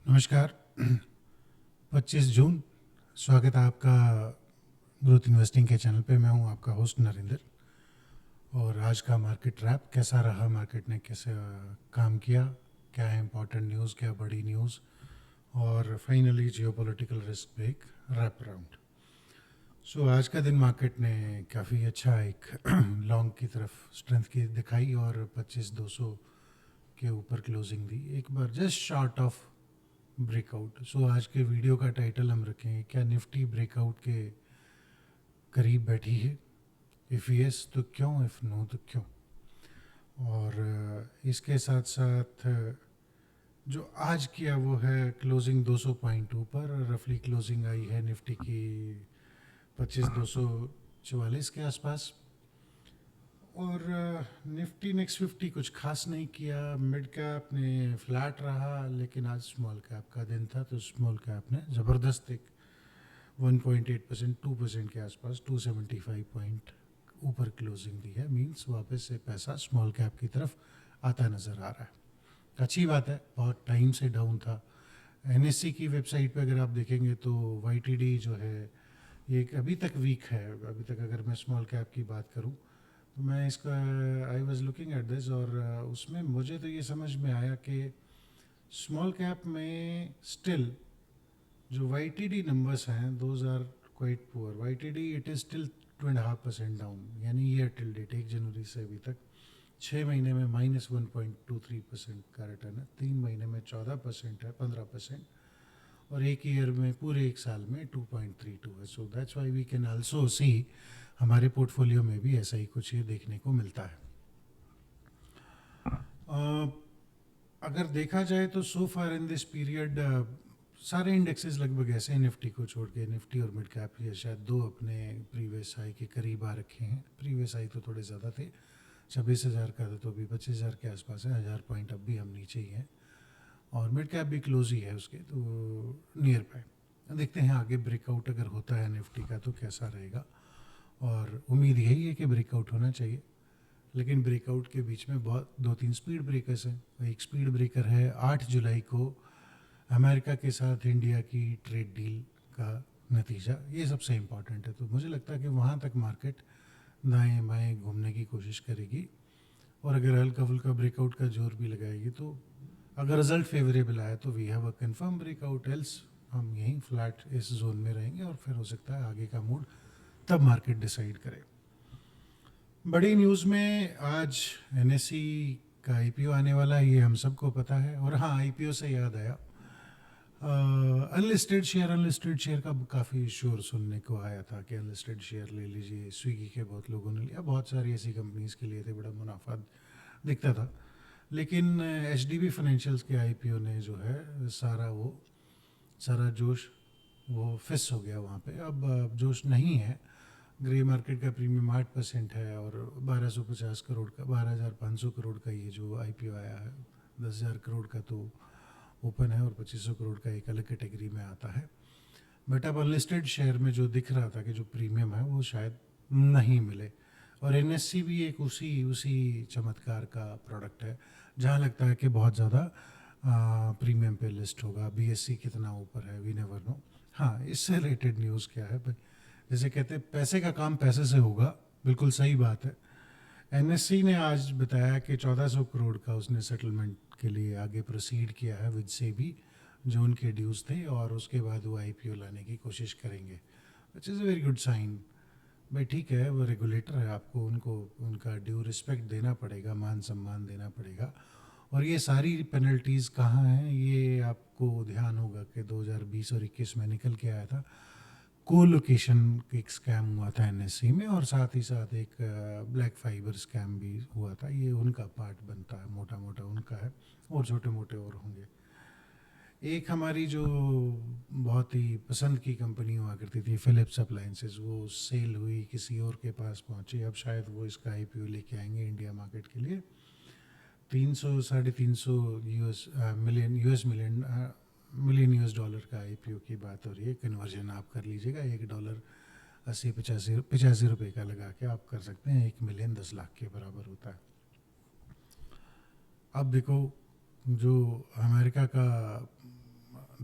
नमस्कार। 25 जून, स्वागत है आपका ग्रोथ इन्वेस्टिंग के चैनल पे। मैं हूं आपका होस्ट नरेंद्र। और आज का मार्केट रैप कैसा रहा, मार्केट ने कैसे काम किया, क्या है इंपॉर्टेंट न्यूज़, क्या बड़ी न्यूज़, और फाइनली जियोपॉलिटिकल रिस्क पे एक रैप राउंड। सो आज का दिन मार्केट ने काफ़ी अच्छा एक लॉन्ग की तरफ स्ट्रेंथ की दिखाई और 25,200 के ऊपर क्लोजिंग दी, एक बार जस्ट शॉर्ट ऑफ ब्रेकआउट। सो आज के वीडियो का टाइटल हम रखेंगे, क्या निफ्टी ब्रेकआउट के करीब बैठी है? इफ़ यस तो क्यों, इफ़ नो तो क्यों? और इसके साथ साथ जो आज किया वो है क्लोजिंग 200 पॉइंट ऊपर, रफली क्लोजिंग आई है निफ्टी की 25,244 के आसपास। और निफ्टी नेक्स्ट 50 कुछ खास नहीं किया, मिड कैप ने फ्लैट रहा, लेकिन आज स्मॉल कैप का दिन था तो स्मॉल कैप ने ज़बरदस्त एक 1.8%, 2% के आसपास 275 पॉइंट ऊपर क्लोजिंग दी है। मींस वापस से पैसा स्मॉल कैप की तरफ आता नज़र आ रहा है। अच्छी बात है, बहुत टाइम से डाउन था। एनएससी की वेबसाइट पे अगर आप देखेंगे तो वाईटीडी जो है ये अभी तक वीक है। अभी तक अगर मैं स्मॉल कैप की बात करूं तो मैं इसका I was looking at this, और उसमें मुझे तो ये समझ में आया कि स्मॉल कैप में स्टिल जो वाई टी डी नंबर्स हैं those are quite poor. Y T D it is still 2.5% down, यानी ईयर टिल डेट 1 जनवरी से अभी तक 6 महीने में -1.23% का रिटर्न है, 3 महीने में 14% है, 15%, और एक ईयर में पूरे एक साल में 2.32 है। So that's why we can also see हमारे पोर्टफोलियो में भी ऐसा ही कुछ ये देखने को मिलता है। अगर देखा जाए तो सो फार इन दिस पीरियड सारे इंडेक्सेस लगभग ऐसे हैं, निफ्टी को छोड़ के। निफ्टी और मिड कैप ये शायद दो अपने प्रीवियस हाई के करीब आ रखे हैं। प्रीवियस हाई तो थोड़े ज़्यादा थे, 26,000 का था, तो अभी 25,000 के आसपास है। 1,000 पॉइंट अब भी हम नीचे ही हैं, और मिड कैप भी क्लोज ही है उसके, तो नियर बाय। देखते हैं आगे ब्रेकआउट अगर होता है निफ्टी का तो कैसा रहेगा, और उम्मीद यही है कि ब्रेकआउट होना चाहिए। लेकिन ब्रेकआउट के बीच में बहुत 2-3 स्पीड ब्रेकर्स हैं। एक स्पीड ब्रेकर है 8 जुलाई को अमेरिका के साथ इंडिया की ट्रेड डील का नतीजा, ये सबसे इम्पॉर्टेंट है। तो मुझे लगता है कि वहाँ तक मार्केट दाएं बाएं घूमने की कोशिश करेगी, और अगर हल्का फुल्का ब्रेकआउट का जोर भी लगाएगी तो अगर रिजल्ट फेवरेबल आया तो we have a confirm breakout, else हम यहीं फ्लैट इस जोन में रहेंगे, और फिर हो सकता है आगे का मूड तब मार्केट डिसाइड करे। बड़ी न्यूज़ में आज एनएससी का आईपीओ आने वाला है, ये हम सबको पता है। और हाँ, आईपीओ से याद आया, अनलिस्टेड शेयर का काफ़ी शोर सुनने को आया था कि अनलिस्टेड शेयर ले लीजिए। स्विगी के बहुत लोगों ने लिया, बहुत सारी ऐसी कंपनीज़ के लिए थे, बड़ा मुनाफा दिखता था। लेकिन एच डी बी फाइनेंशियल्स के आईपीओ ने जो है सारा जोश वो फिस हो गया वहाँ पे। अब जोश नहीं है। ग्रे मार्केट का प्रीमियम 8% है, और 1250 करोड़ का, 12,500 करोड़ का ये जो आईपीओ आया है, 10,000 करोड़ का तो ओपन है, और 2500 करोड़ का एक अलग कैटेगरी में आता है। बट अब अनलिस्टेड शेयर में जो दिख रहा था कि जो प्रीमियम है वो शायद नहीं मिले। और एनएससी भी एक उसी उसी चमत्कार का प्रोडक्ट है, जहाँ लगता है कि बहुत ज़्यादा प्रीमियम पे लिस्ट होगा। बीएससी कितना ऊपर है वी नेवर नो। हाँ, इससे रिलेटेड न्यूज़ क्या है भाई, जैसे कहते हैं पैसे का काम पैसे से होगा, बिल्कुल सही बात है। एनएससी ने आज बताया कि 1400 करोड़ का उसने सेटलमेंट के लिए आगे प्रोसीड किया है विद सेबी, जो उनके ड्यूज़ थे, और उसके बाद वो आईपीओ लाने की कोशिश करेंगे, which is a very good sign. भाई ठीक है, वो रेगुलेटर है, आपको उनको उनका ड्यू रिस्पेक्ट देना पड़ेगा, मान सम्मान देना पड़ेगा। और ये सारी पेनल्टीज़ कहाँ हैं, ये आपको ध्यान होगा कि 2020 और 21 में निकल के आया था। कोलोकेशन एक स्कैम हुआ था एनएससी में, और साथ ही साथ एक ब्लैक फाइबर स्कैम भी हुआ था। ये उनका पार्ट बनता है, मोटा मोटा उनका है, और छोटे मोटे और होंगे। एक हमारी जो बहुत ही पसंद की कंपनी हुआ करती थी फिलिप्स अप्लायंसेस, वो सेल हुई, किसी और के पास पहुंची। अब शायद वो इसका आईपीओ लेके आएंगे इंडिया मार्केट के लिए। 300 350 मिलियन यूएस डॉलर का आईपीओ की बात हो रही है। कन्वर्जन आप कर लीजिएगा, $1 80-85 रुपये का लगा के आप कर सकते हैं। 1 मिलियन 10 लाख के बराबर होता है। अब देखो, जो अमेरिका का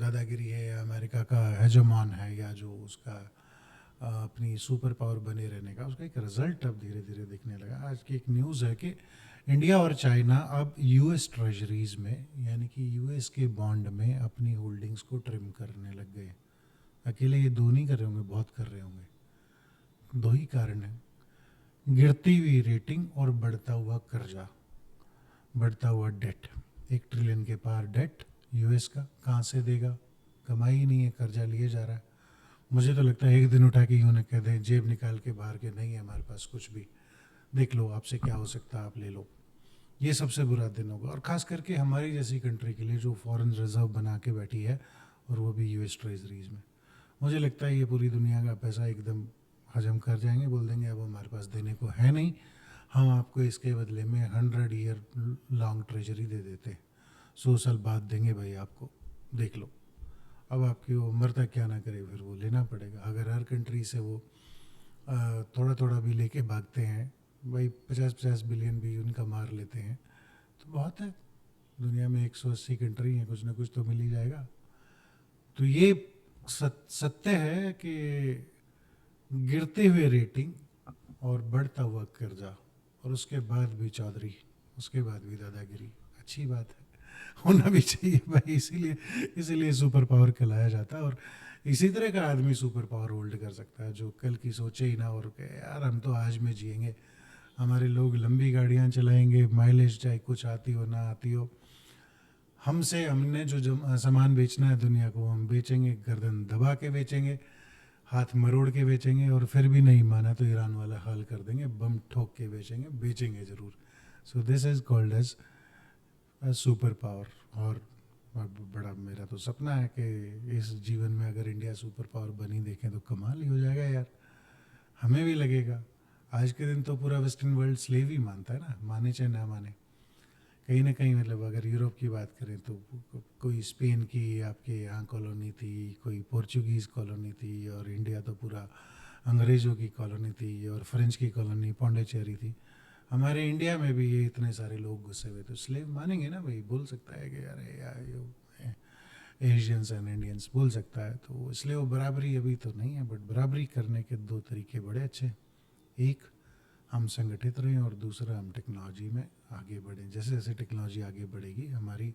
दादागिरी है या अमेरिका का हेजमॉन है या जो उसका अपनी सुपर पावर बने रहने का, उसका एक रिजल्ट अब धीरे धीरे दिखने लगा। आज की एक न्यूज़ है कि इंडिया और चाइना अब यूएस ट्रेजरीज में, यानी कि यूएस के बॉन्ड में अपनी होल्डिंग्स को ट्रिम करने लग गए। अकेले ये दो नहीं कर रहे होंगे, बहुत कर रहे होंगे। दो ही कारण है, गिरती हुई रेटिंग और बढ़ता हुआ कर्जा, बढ़ता हुआ डेट। 1 ट्रिलियन के पार डेट यूएस का, कहाँ से देगा? कमाई ही नहीं है, कर्जा लिए जा रहा है। मुझे तो लगता है एक दिन उठा के यूँ न कह दें, जेब निकाल के बाहर के, नहीं है हमारे पास कुछ भी, देख लो आपसे क्या हो सकता है, आप ले लो। ये सबसे बुरा दिन होगा, और ख़ास करके हमारी जैसी कंट्री के लिए जो फॉरेन रिजर्व बना के बैठी है, और वो भी यूएस ट्रेजरीज में। मुझे लगता है ये पूरी दुनिया का पैसा एकदम हजम कर जाएंगे, बोल देंगे अब हमारे पास देने को है नहीं, हम आपको इसके बदले में 100 ईयर लॉन्ग ट्रेजरी दे देते, 100 साल बाद देंगे भाई आपको, देख लो। अब आपकी वो उम्र तक क्या ना करे, फिर वो लेना पड़ेगा। अगर हर कंट्री से वो थोड़ा थोड़ा भी लेके भागते हैं भाई, 50-50 बिलियन भी उनका मार लेते हैं तो बहुत है। दुनिया में 180 कंट्री हैं, कुछ ना कुछ तो मिल ही जाएगा। तो ये सत्य है कि गिरते हुए रेटिंग और बढ़ता हुआ कर्जा, और उसके बाद भी चौधरी, उसके बाद भी दादागिरी, अच्छी बात है, होना भी चाहिए भाई। इसीलिए इसीलिए सुपर पावर कहलाया जाता है। और इसी तरह का आदमी सुपर पावर होल्ड कर सकता है जो कल की सोचे ही ना, और कहे यार हम तो आज में जिएंगे, हमारे लोग लंबी गाड़ियाँ चलाएंगे, माइलेज चाहे कुछ आती हो ना आती हो, हमने जो सामान बेचना है दुनिया को, हम बेचेंगे, गर्दन दबा के बेचेंगे, हाथ मरोड़ के बेचेंगे, और फिर भी नहीं माना तो ईरान वाला हाल कर देंगे, बम ठोक के बेचेंगे, बेचेंगे ज़रूर। So this is called as super power. और बड़ा मेरा तो सपना है कि इस जीवन में अगर इंडिया सुपर पावर बनी देखें तो कमाल ही हो जाएगा यार, हमें भी लगेगा। आज के दिन तो पूरा वेस्टर्न वर्ल्ड स्लेव ही मानता है ना, माने चाहे ना माने। कहीं ना कहीं मतलब अगर यूरोप की बात करें तो कोई स्पेन की आपके यहाँ कॉलोनी थी, कोई पोर्चुगीज़ कॉलोनी थी, और इंडिया तो पूरा अंग्रेज़ों की कॉलोनी थी, और फ्रेंच की कॉलोनी पौंडीचेरी थी। हमारे इंडिया में भी ये इतने सारे लोग घुसे हुए, तो स्लेव मानेंगे ना भाई, बोल सकता है कि अरे यार एशियंस एंड इंडियंस बोल सकता है। तो इसलिए वो बराबरी अभी तो नहीं है, बट बराबरी करने के दो तरीके बड़े अच्छे। एक, हम संगठित रहें, और दूसरा हम टेक्नोलॉजी में आगे बढ़ें। जैसे जैसे टेक्नोलॉजी आगे बढ़ेगी, हमारी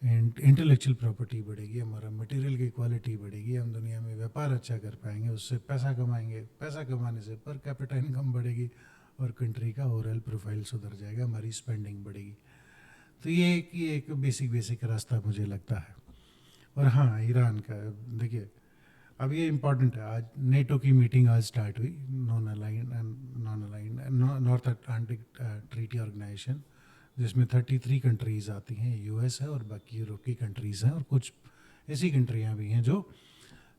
इंटेलेक्चुअल प्रॉपर्टी बढ़ेगी, हमारा मटेरियल की क्वालिटी बढ़ेगी, हम दुनिया में व्यापार अच्छा कर पाएंगे, उससे पैसा कमाएंगे, पैसा कमाने से पर कैपिटा इनकम बढ़ेगी, और कंट्री का ओवरऑल प्रोफाइल सुधर जाएगा, हमारी स्पेंडिंग बढ़ेगी। तो ये एक बेसिक रास्ता मुझे लगता है। और हाँ, ईरान का देखिए, अब ये इम्पॉर्टेंट है, आज नेटो की मीटिंग आज स्टार्ट हुई, नॉर्थ अटलांटिक ट्रीटी ऑर्गेनाइजेशन, जिसमें 33 कंट्रीज़ आती हैं, यूएस है और बाकी यूरोप की कंट्रीज़ हैं, और कुछ ऐसी कंट्रियाँ भी हैं जो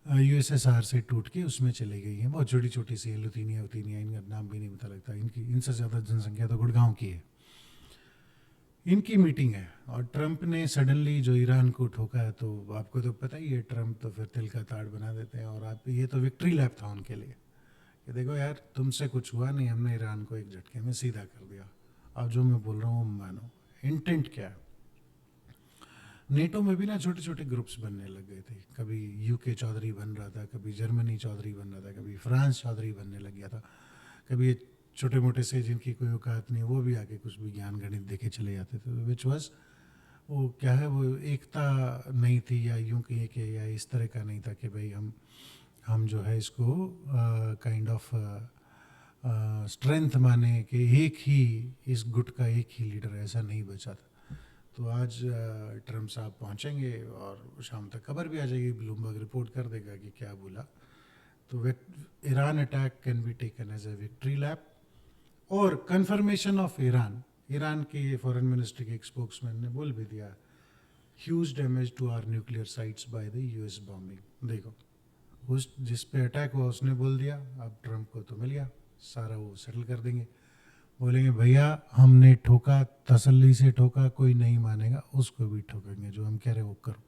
यूएसएसआर से टूट के उसमें चली गई हैं, बहुत छोटी छोटी सी, लुथीनिया इनका नाम भी नहीं पता लगता, इनकी इनसे ज़्यादा जनसंख्या तो गुड़गांव की है। इनकी मीटिंग है, और ट्रंप ने सडनली जो ईरान को ठोका है, तो आपको तो पता ही है, ट्रंप तो फिर तिल का ताड़ बना देते हैं। और आप, ये तो विक्ट्री लैप था उनके लिए कि देखो यार तुमसे कुछ हुआ नहीं, हमने ईरान को एक झटके में सीधा कर दिया, अब जो मैं बोल रहा हूँ मानो। इंटेंट क्या है? नेटो में भी ना छोटे छोटे ग्रुप्स बनने लग गए थे, कभी यूके चौधरी बन रहा था, कभी जर्मनी चौधरी बन रहा था, कभी फ्रांस चौधरी बनने लग गया था, कभी ये छोटे मोटे से जिनकी कोई औकात नहीं वो भी आके कुछ विज्ञान गणित देखे चले जाते थे। विच वॉज, वो क्या है, वो एकता नहीं थी, या यूं कहिए कि या इस तरह का नहीं था कि भाई हम जो है इसको काइंड ऑफ स्ट्रेंथ माने कि एक ही इस गुट का एक ही लीडर, ऐसा नहीं बचा था। तो आज ट्रम्प साहब पहुंचेंगे और शाम तक खबर भी आ जाएगी, ब्लूमबर्ग रिपोर्ट कर देगा कि क्या बोला। तो Iran attack can be taken as a victory lap, और कंफर्मेशन ऑफ ईरान के फॉरेन मिनिस्ट्री के एक स्पोक्समैन ने बोल भी दिया, huge damage to our nuclear sites by the US bombing. देखो, उस जिस पे अटैक हुआ उसने बोल दिया, अब ट्रंप को तो मिल गया, सारा वो सेटल कर देंगे। बोलेंगे भैया हमने ठोका, तसल्ली से ठोका, कोई नहीं मानेगा, उसको भी ठोकेंगे, जो हम कह रहे हैं वो करो।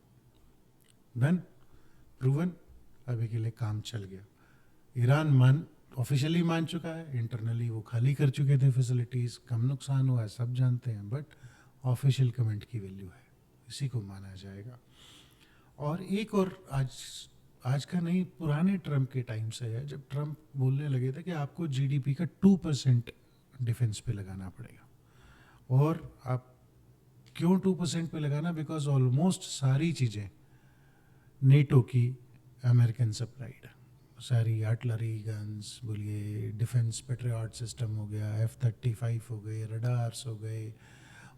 डन, प्रूवन, अभी के लिए काम चल गया। ईरान ऑफिशियली मान चुका है, इंटरनली वो खाली कर चुके थे फैसिलिटीज़, कम नुकसान हुआ है सब जानते हैं, बट ऑफिशियल कमेंट की वैल्यू है, इसी को माना जाएगा। और एक और आज का नहीं, पुराने ट्रम्प के टाइम से है, जब ट्रम्प बोलने लगे थे कि आपको जीडीपी का 2% डिफेंस पे लगाना पड़ेगा। और आप क्यों 2% पे लगाना? बिकॉज ऑलमोस्ट सारी चीज़ें नेटो की अमेरिकन सप्लाइड है। सारी आर्टलरी गन्स बोलिए, डिफेंस पेट्रियट सिस्टम हो गया, F-35 हो गए, रडार्स हो गए,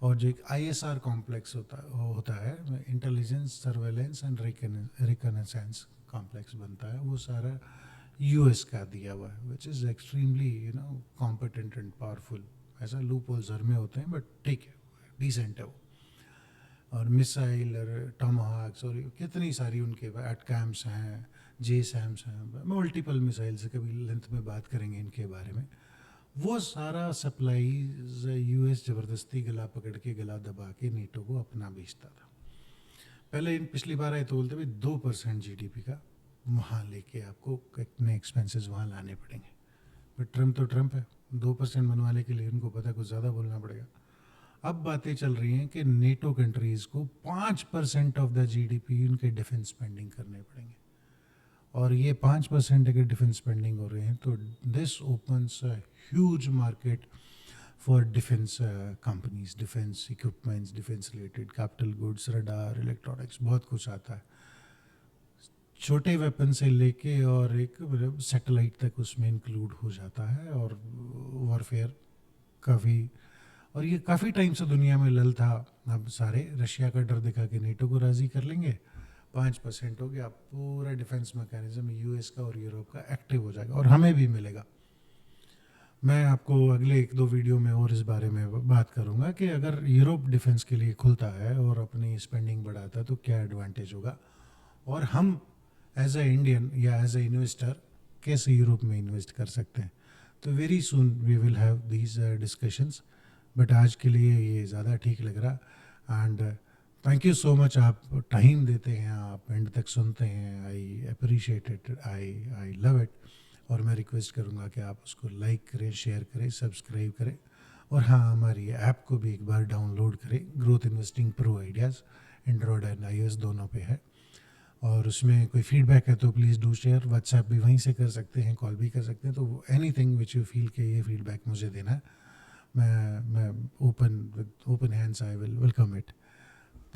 और जो एक ISR कॉम्प्लेक्स होता है, intelligence surveillance and reconnaissance complex बनता है, वो सारा यूएस का दिया हुआ है, which is extremely competent and powerful. ऐसा लूप होल्स हर में होते हैं, बट ठीक है, डिसेंट है वो। और मिसाइल और टॉमहॉक्स और कितनी सारी उनके एटकैम्स हैं, JSAMs हैं, मल्टीपल मिसाइल से कभी लेंथ में बात करेंगे इनके बारे में। वो सारा सप्लाईज यूएस ज़बरदस्ती गला पकड़ के, गला दबा के नेटो को अपना बेचता था। पहले पिछली बार आए तो बोलते भाई 2% GDP का वहाँ लेके आपको इतने एक्सपेंसेस वहाँ लाने पड़ेंगे। पर ट्रम्प तो ट्रम्प है, 2% बनवाने के लिए उनको पता कुछ ज़्यादा बोलना पड़ेगा। अब बातें चल रही हैं कि नेटो कंट्रीज़ को 5% ऑफ द GDP उनके डिफेंस स्पेंडिंग करने पड़ेंगे। और ये 5% अगर डिफेंस स्पेंडिंग हो रहे हैं तो this opens a huge market for defence companies, defence equipments, defence related capital goods, radar, electronics, बहुत कुछ आता है। छोटे वेपन से लेके और एक सैटेलाइट तक उसमें इंक्लूड हो जाता है। और वॉरफेयर काफ़ी, और ये काफ़ी टाइम से दुनिया में लल था। अब सारे रशिया का डर दिखा के नेटो को राज़ी कर लेंगे, 5% हो गया, पूरा डिफेंस मैकेनिज्म यूएस का और यूरोप का एक्टिव हो जाएगा और हमें भी मिलेगा। मैं आपको अगले 1-2 वीडियो में और इस बारे में बात करूंगा कि अगर यूरोप डिफेंस के लिए खुलता है और अपनी स्पेंडिंग बढ़ाता है तो क्या एडवांटेज होगा, और हम एज ए इंडियन या एज ए इन्वेस्टर कैसे यूरोप में इन्वेस्ट कर सकते हैं। तो very soon we will have these discussions, but आज के लिए ये ज़्यादा ठीक लग रहा। And thank you so much, आप टाइम देते हैं, आप एंड तक सुनते हैं, I appreciate it, I love it. और मैं रिक्वेस्ट करूँगा कि आप उसको लाइक करें, शेयर करें, सब्सक्राइब करें, और हाँ, हमारी ऐप को भी एक बार डाउनलोड करें, growth investing pro ideas, Android and iOS दोनों पे है। और उसमें कोई फीडबैक है तो प्लीज़ डू शेयर, व्हाट्सएप भी वहीं से कर सकते हैं, कॉल भी कर सकते हैं। तो एनीथिंग विच यू फील कि ये फीडबैक मुझे देना है, मैं open hands I will welcome it.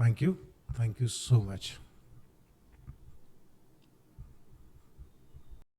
Thank you so much.